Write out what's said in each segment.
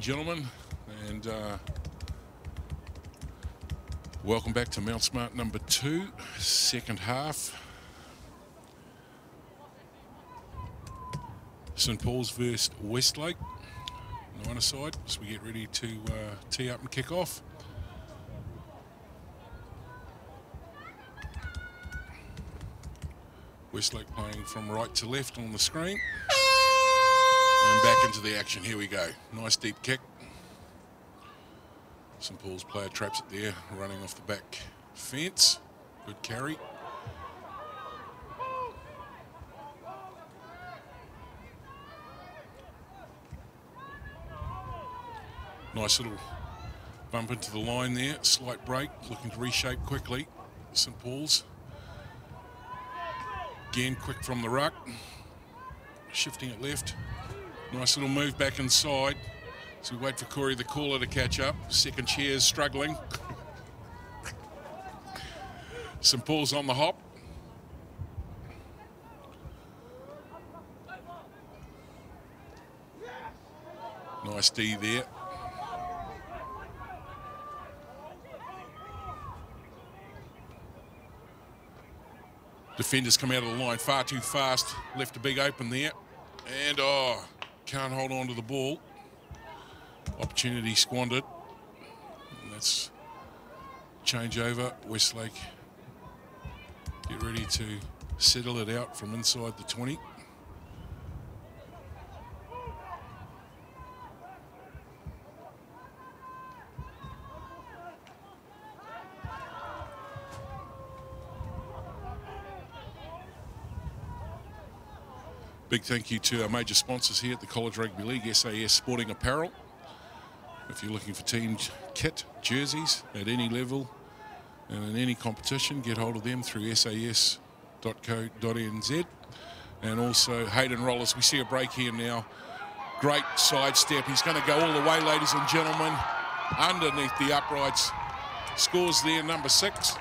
Gentlemen, and welcome back to Mount Smart number 2, second half. St Paul's versus Westlake, Niner side, as we get ready to tee up and kick off. Westlake playing from right to left on the screen. And back into the action, here we go. Nice deep kick. St Paul's player traps it there, running off the back fence. Good carry. Nice little bump into the line there, slight break, looking to reshape quickly. St Paul's. Again, quick from the ruck. Shifting it left. Nice little move back inside. So we wait for Corey the caller to catch up. Second chair's struggling. St Paul's on the hop. Nice D there. Defenders come out of the line far too fast. Left a big open there. And, oh, can't hold on to the ball. Opportunity squandered. And that's change over. Westlake get ready to settle it out from inside the 20. Big thank you to our major sponsors here at the College Rugby League, SAS Sporting Apparel. If you're looking for team kit, jerseys at any level and in any competition, get hold of them through sas.co.nz. And also Hayden Rollers, we see a break here now. Great sidestep. He's going to go all the way, ladies and gentlemen, underneath the uprights. Scores there, number 6.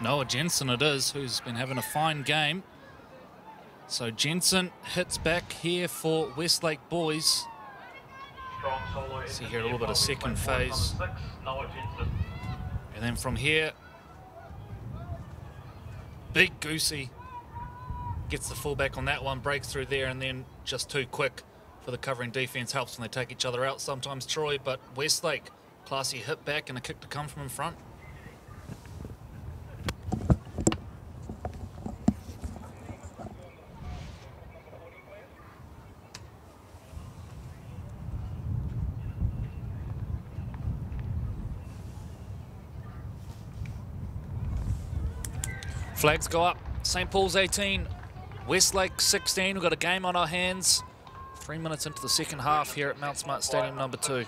Noah Jensen it is, who's been having a fine game. So Jensen hits back here for Westlake boys. See here a little bit of second phase. And then from here, Big Goosey gets the fullback on that one, breaks through there, and then just too quick for the covering defense. Helps when they take each other out sometimes, Troy, but Westlake, classy hit back and a kick to come from in front. Flags go up. St Paul's 18, Westlake 16. We've got a game on our hands. 3 minutes into the second half here at Mount Smart Stadium number 2.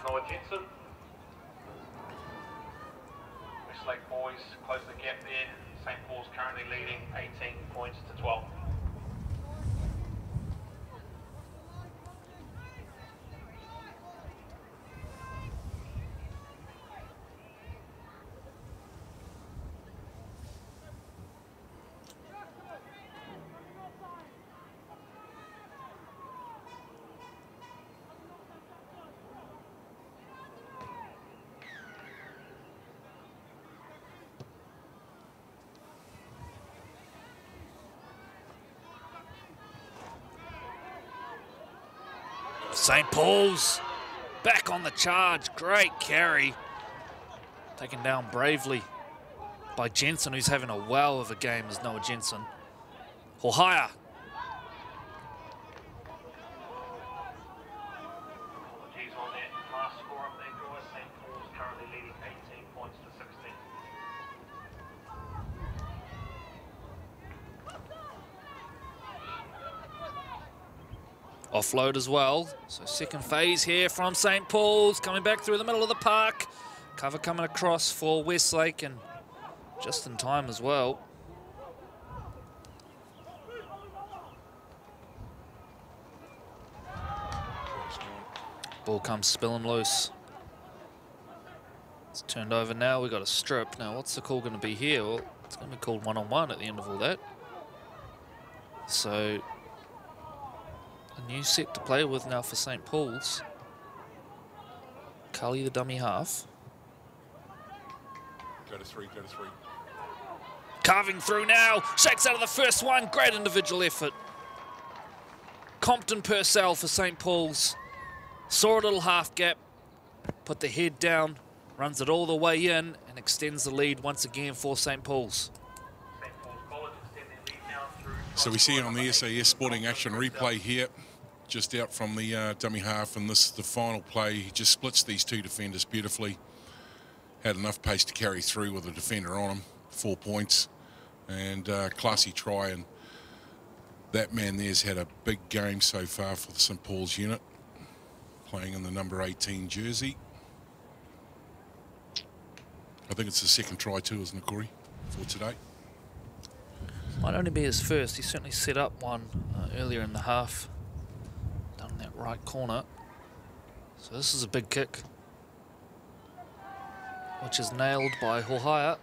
Westlake boys close the gap there. St Paul's currently leading 18 points to 12. St Paul's back on the charge. Great carry. Taken down bravely by Jensen, who's having a wow of a game as Noah Jensen. Hohaya. Apologies on that last score up there, guys. St Paul's currently leading 18 points to 16. Offload as well. So second phase here from St Paul's, coming back through the middle of the park. Cover coming across for Westlake, and just in time as well. Ball comes spilling loose. It's turned over now. We've got a strip. Now, what's the call going to be here? Well, it's going to be called one-on-one at the end of all that. So, New set to play with now for St. Paul's. Cully, the dummy half. Go to three, go to three. Carving through now. Shakes out of the first one. Great individual effort. Compton Purcell for St. Paul's. Saw a little half gap. Put the head down. Runs it all the way in and extends the lead once again for St. Paul's. So we see on the SAS Sporting Action replay here, just out from the dummy half, and this is the final play. He just splits these two defenders beautifully. Had enough pace to carry through with a defender on him. 4 points, and classy try. And that man there's had a big game so far for the St. Paul's unit, playing in the number 18 jersey. I think it's the second try too, isn't it, Corey, for today? Might only be his first. He certainly set up one earlier in the half. Down in that right corner. So this is a big kick, which is nailed by Hohaya.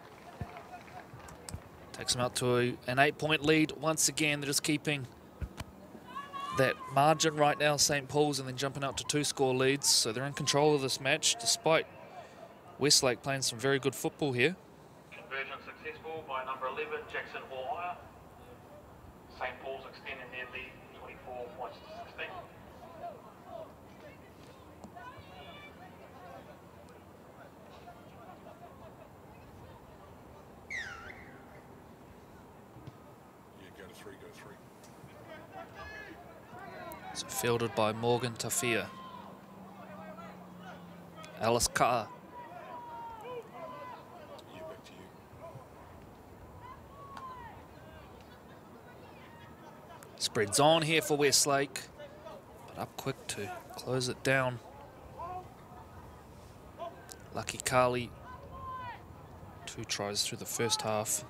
Takes him out to an 8-point lead. Once again, they're just keeping that margin right now, St. Paul's, and then jumping out to 2-score leads. So they're in control of this match, despite Westlake playing some very good football here. Conversion successful by number 11, Jackson Hohaya. St. Paul's extending their lead 24 points to 16. Yeah, go to three, go to three. It's fielded by Morgan Tafia. Alice Carr. Yeah, back to you. Spreads on here for Westlake, but up quick to close it down. Lucky Carly, 2 tries through the first half.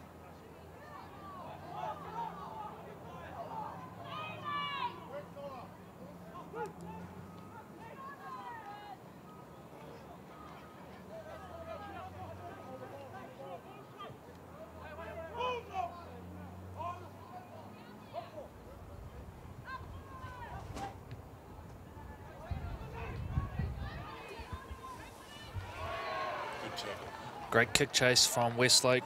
Great kick chase from Westlake.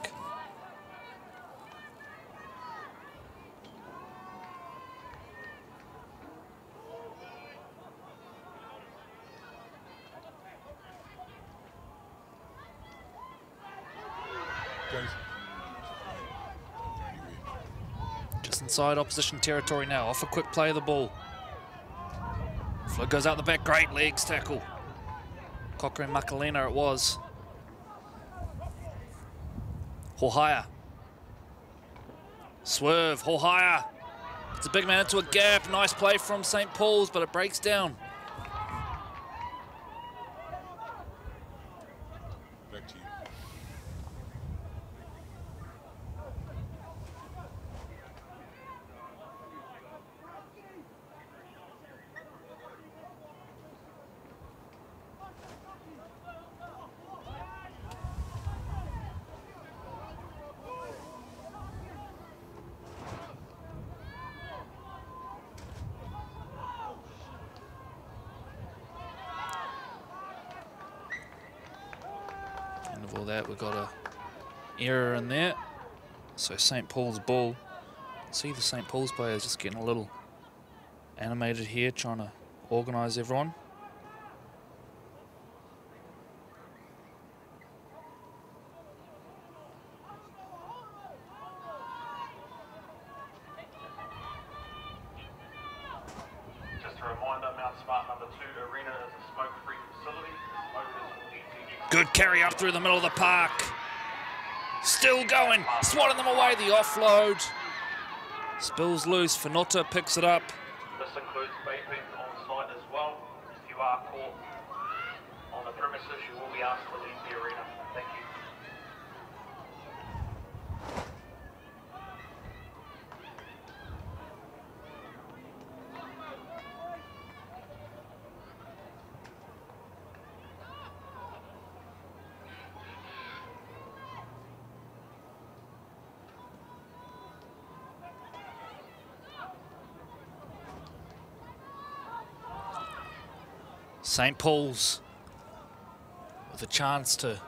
Just inside opposition territory now. Off a quick play of the ball. Flood goes out the back. Great legs tackle. Cochrane Makalena it was. Hohaya. Swerve, Hohaya. It's a big man into a gap. Nice play from St. Paul's, but it breaks down. Back to you. End of all that, we've got a error in there. So St. Paul's ball. See the St. Paul's players just getting a little animated here, trying to organise everyone. Just a reminder, Mount Smart number 2 arena is a smoke-free facility. Smokers will need to exit. Good carry up through the middle of the park. Still going, swatting them away, the offload. Spills loose, Fanotta picks it up. This includes vaping on site as well. If you are caught on the premises, you will be asked to leave the arena. Thank you. St. Paul's with a chance to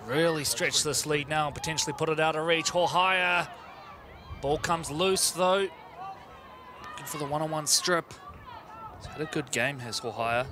really stretch this lead now and potentially put it out of reach. Hohaya. Ball comes loose though. Looking for the one-on-one strip. He's had a good game, has Hohaya.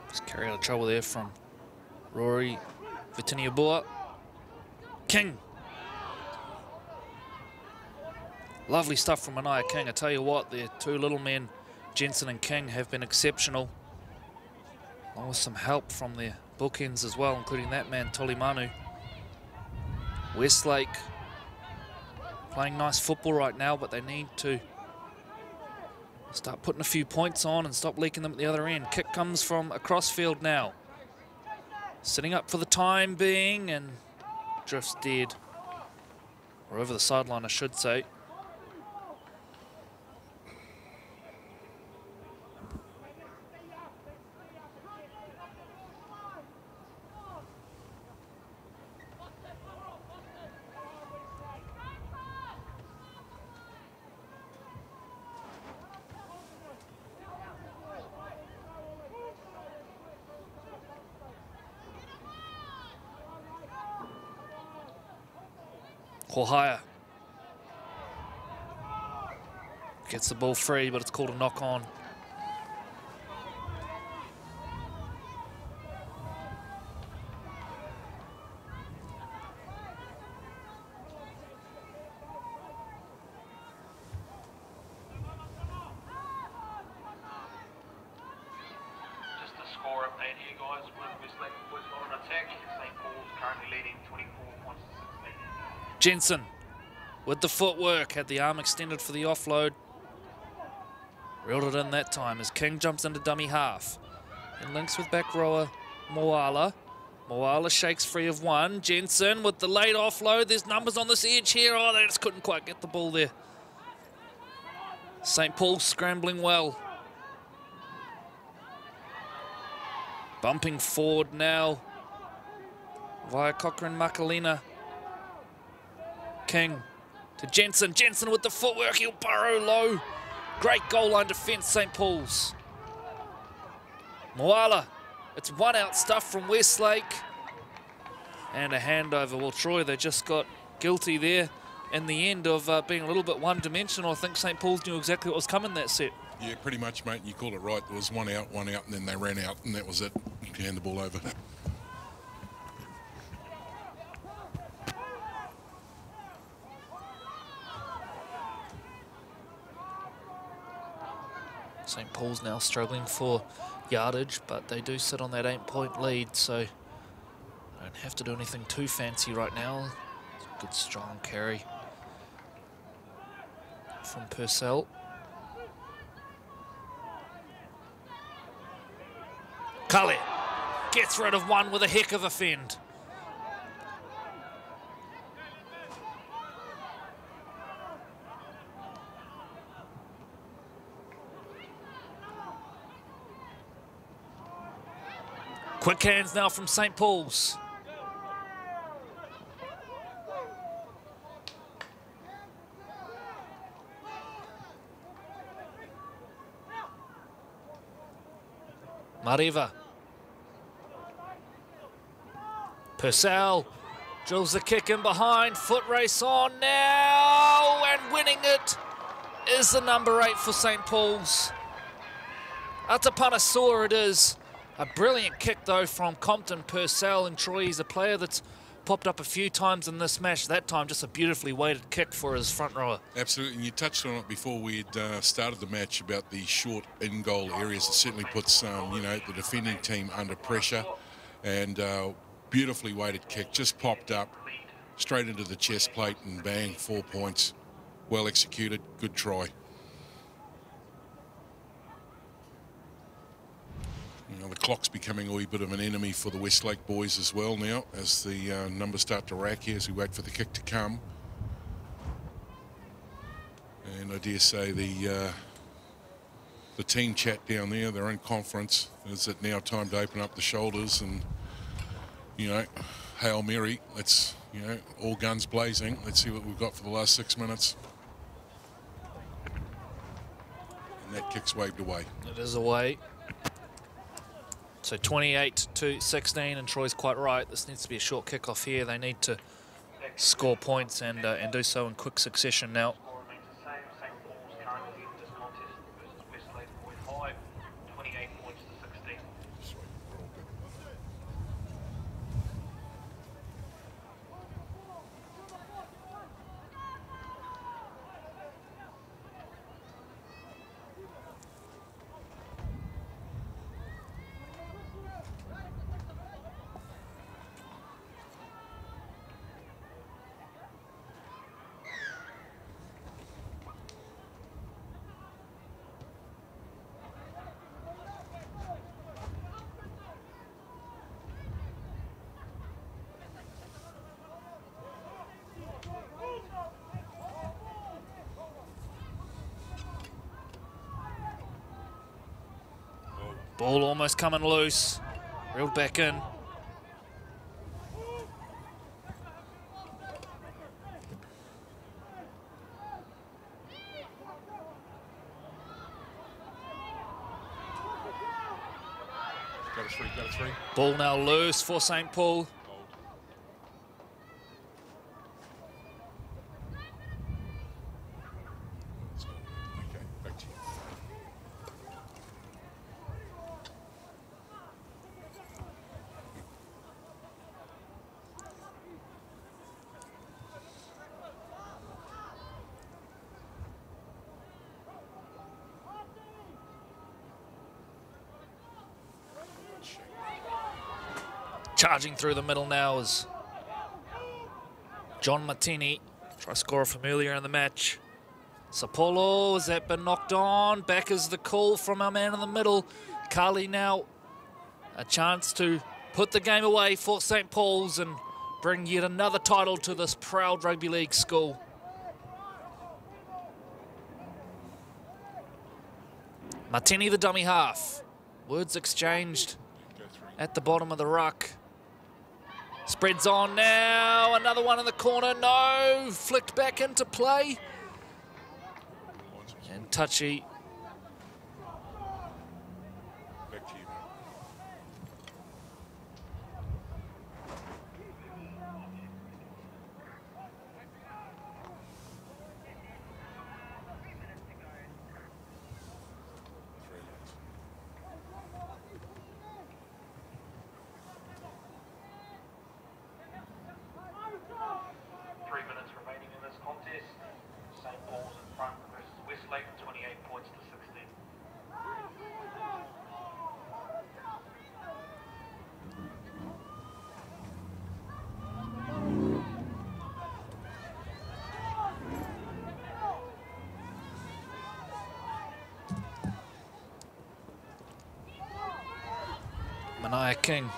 Just carry out of trouble there from Rory Vitiniabua. King. Lovely stuff from Mania King. I tell you what, their two little men, Jensen and King, have been exceptional. Along with some help from their bookends as well, including that man, Tolimanu. Westlake playing nice football right now, but they need to start putting a few points on and stop leaking them at the other end. Kick comes from across field now. Sitting up for the time being and drifts dead. Or over the sideline, I should say. Hohaya gets the ball free, but it's called a knock on. Just a score update here, guys. Westlake was on attack. St. Paul's currently leading 24 points to 16. Jensen with the footwork, had the arm extended for the offload. Reeled it in that time as King jumps into dummy half. And links with back rower Moala. Moala shakes free of one. Jensen with the late offload. There's numbers on this edge here. Oh, they just couldn't quite get the ball there. St. Paul's scrambling well. Bumping forward now via Cochrane Makalina. King to Jensen. Jensen with the footwork. He'll burrow low. Great goal line defence, St. Paul's. Moala. It's one out stuff from Westlake. And a handover. Well, Troy, they just got guilty there in the end of being a little bit one-dimensional. I think St. Paul's knew exactly what was coming that set. Yeah, pretty much, mate. You called it right. There was one out, and then they ran out, and that was it. You hand the ball over. St. Paul's now struggling for yardage, but they do sit on that 8-point lead, so they don't have to do anything too fancy right now. Good strong carry from Purcell. Kale gets rid of one with a heck of a fend. Quick hands now from St. Paul's. Mariva. Purcell drills the kick in behind. Foot race on now. And winning it is the number 8 for St. Paul's. Atapanasua it is. A brilliant kick, though, from Compton, Purcell, and Troy. He's a player that's popped up a few times in this match. That time, just a beautifully weighted kick for his front rower. Absolutely, and you touched on it before we'd started the match about the short in-goal areas. It certainly puts, you know, the defending team under pressure. And beautifully weighted kick, just popped up, straight into the chest plate, and bang, 4 points. Well executed, good try. You know, The clock's becoming a wee bit of an enemy for the Westlake boys as well now, as the numbers start to rack here as we wait for the kick to come. And I dare say the team chat down there, they're in conference. Is it now time to open up the shoulders and, you know, Hail Mary, let's, you know, all guns blazing. Let's see what we've got for the last 6 minutes. And that kick's waved away. It is away. So 28-16, and Troy's quite right. This needs to be a short kickoff here. They need to score points and do so in quick succession now. Ball almost coming loose. Reeled back in. Got a three. Ball now loose for St. Paul. Okay, back to you. Charging through the middle now is John Martini. Try scorer from earlier in the match. Sapolo, has that been knocked on? Back is the call from our man in the middle. Carly now a chance to put the game away for St. Paul's and bring yet another title to this proud rugby league school. Martini the dummy half. Words exchanged at the bottom of the ruck. Spreads on now, another one in the corner, no, flicked back into play. And touchy. Back to you. 3 minutes remaining in this contest. St. Paul's in front versus Westlake, 28 points to 16. Mania King.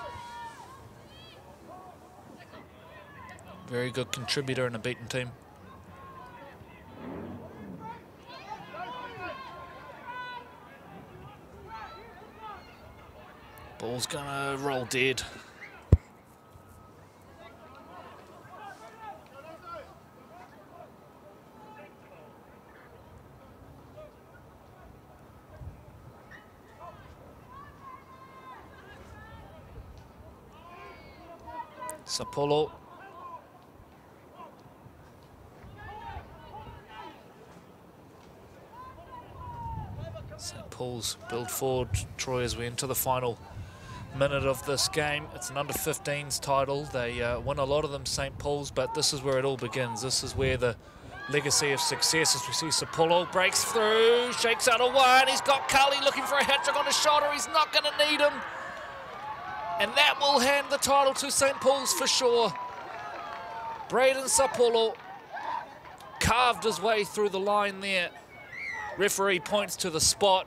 Very good contributor in a beaten team. Ball's gonna roll dead. Sapolo. St. Paul's build forward, Troy, as we enter the final minute of this game. It's an under-15s title. They win a lot of them, St. Paul's, but this is where it all begins. This is where the legacy of success, as we see Sapolo breaks through, shakes out a one. He's got Carly looking for a hat-trick on his shoulder. He's not going to need him. And that will hand the title to St. Paul's for sure. Braden Sapolo carved his way through the line there. Referee points to the spot.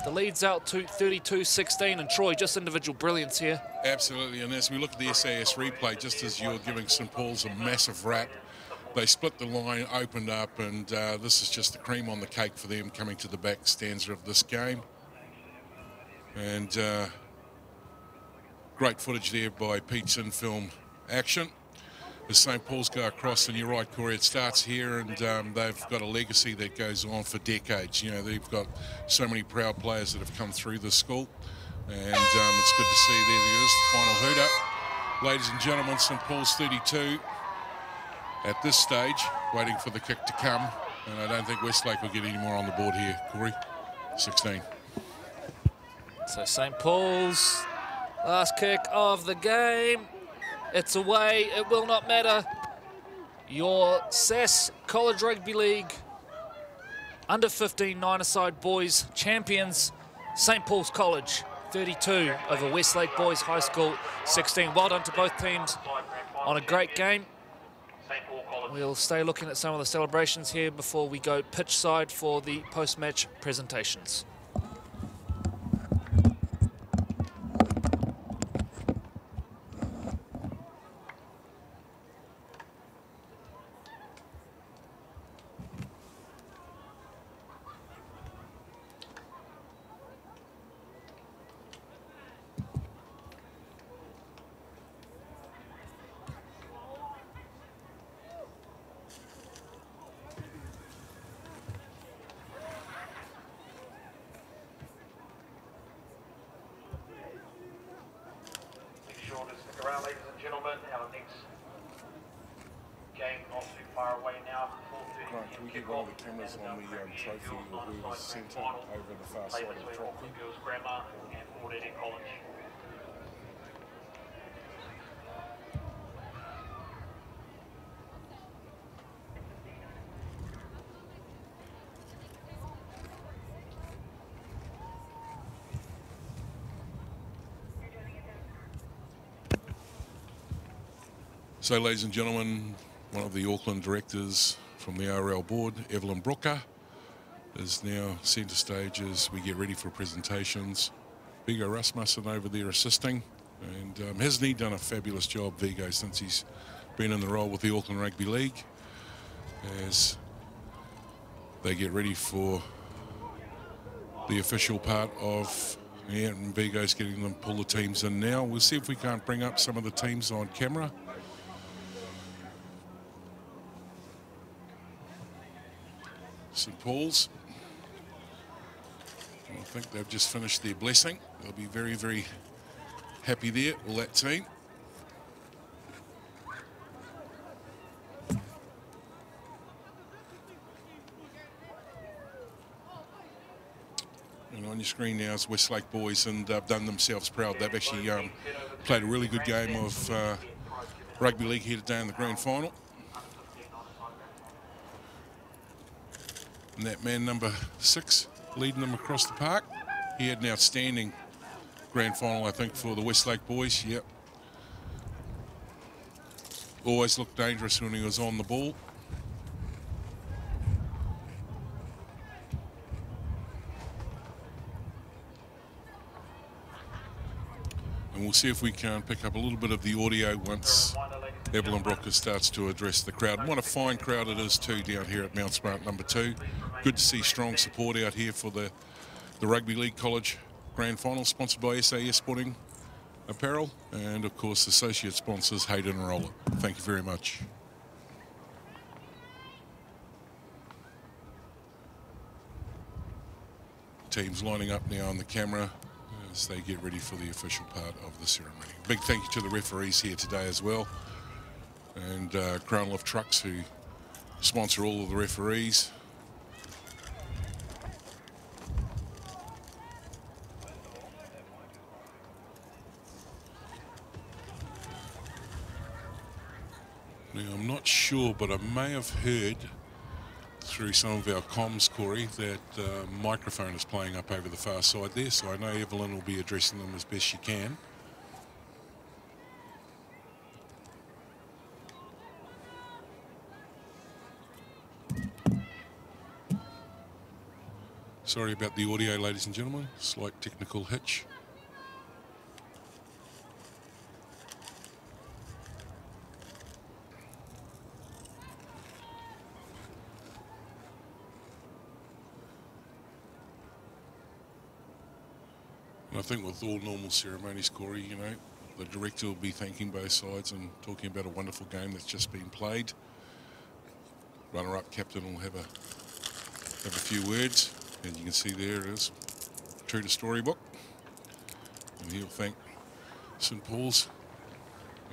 The lead's out to 32-16, and Troy, just individual brilliance here. Absolutely, and as we look at the SAS replay, just as you're giving St Paul's a massive rap, they split the line, opened up, and this is just the cream on the cake for them coming to the back stanza of this game. And great footage there by Pete's in-film action. As St Paul's go across, and you're right, Corey, it starts here, and they've got a legacy that goes on for decades. You know, they've got so many proud players that have come through the school, and it's good to see. There it is, the final hooter. Ladies and gentlemen, St Paul's 32 at this stage, waiting for the kick to come, and I don't think Westlake will get any more on the board here, Corey. 16. So St Paul's last kick of the game. It's away, it will not matter. Your SAS College Rugby League under 15 nine-a-side boys champions, St Paul's College 32 over Westlake Boys High School 16. Well done to both teams on a great game. We'll stay looking at some of the celebrations here before we go pitch side for the post-match presentations. Cameras on the trophy or whoever's centre over the far side of the trophy. So, ladies and gentlemen, one of the Auckland directors from the RL board, Evelyn Brooker, is now centre stage as we get ready for presentations. Vigo Rasmussen over there assisting, and hasn't he done a fabulous job, Vigo, since he's been in the role with the Auckland Rugby League, as they get ready for the official part of, yeah, and Vigo's getting them pull the teams in now. We'll see if we can't bring up some of the teams on camera. St Paul's, I think they've just finished their blessing. They'll be very, very happy there, all that team. And on your screen now is Westlake Boys, and they've done themselves proud. They've actually played a really good game of rugby league here today in the grand final. And that man number 6 leading them across the park. He had an outstanding grand final, I think, for the Westlake boys. Yep. Always looked dangerous when he was on the ball. And we'll see if we can pick up a little bit of the audio once Evelyn Brooker starts to address the crowd. And what a fine crowd it is too down here at Mount Smart number 2. Good to see strong support out here for the Rugby League College Grand Final, sponsored by SAS Sporting Apparel, and of course associate sponsors Hayden and Roller. Thank you very much. Teams lining up now on the camera as they get ready for the official part of the ceremony. Big thank you to the referees here today as well, and Crown Lift Trucks, who sponsor all of the referees. Now, I'm not sure, but I may have heard through some of our comms, Corey, that microphone is playing up over the far side there, so I know Evelyn will be addressing them as best she can. Sorry about the audio, ladies and gentlemen. Slight technical hitch. And I think with all normal ceremonies, Corey, you know, the director will be thanking both sides and talking about a wonderful game that's just been played. Runner-up captain will have a few words, and you can see there it is, true to storybook. And he'll thank St Paul's,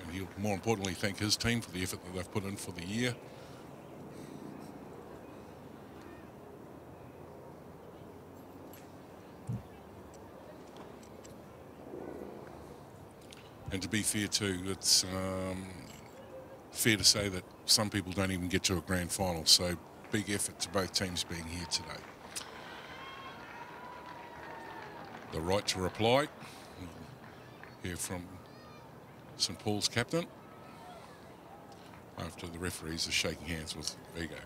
and he'll more importantly thank his team for the effort that they've put in for the year. And to be fair too, it's fair to say that some people don't even get to a grand final, so big effort to both teams being here today. The right to reply, hear from St Paul's captain after the referees are shaking hands with Vigo.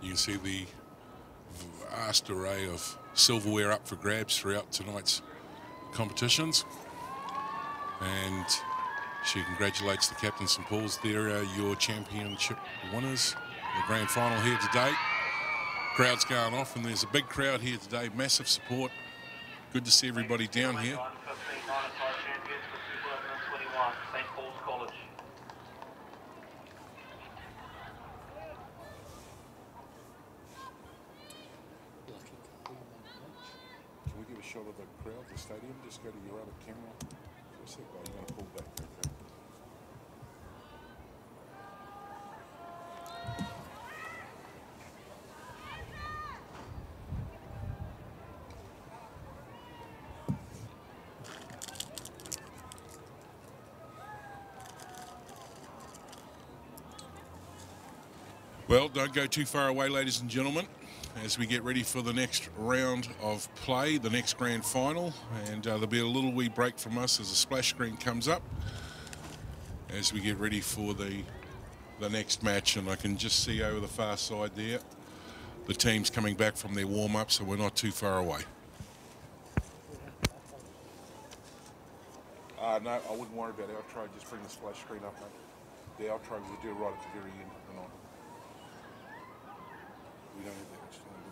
You can see the vast array of silverware up for grabs throughout tonight's competitions. And she congratulates the captain, St Paul's. They're your championship winners. The grand final here today. Crowd's going off, and there's a big crowd here today. Massive support. Good to see everybody down here. St Paul's College. Can we get a shot of the crowd, the stadium? Just go to your other camera for a sec. Oh, you're going to pull back. Okay. Well, don't go too far away, ladies and gentlemen, as we get ready for the next round of play, the next grand final. And there'll be a little wee break from us as the splash screen comes up as we get ready for the next match. And I can just see over the far side there the teams coming back from their warm-up, so we're not too far away. No, I wouldn't worry about our try. Just bring the splash screen up, mate. The outro we'll do right at the very end of the night. We don't have that much time.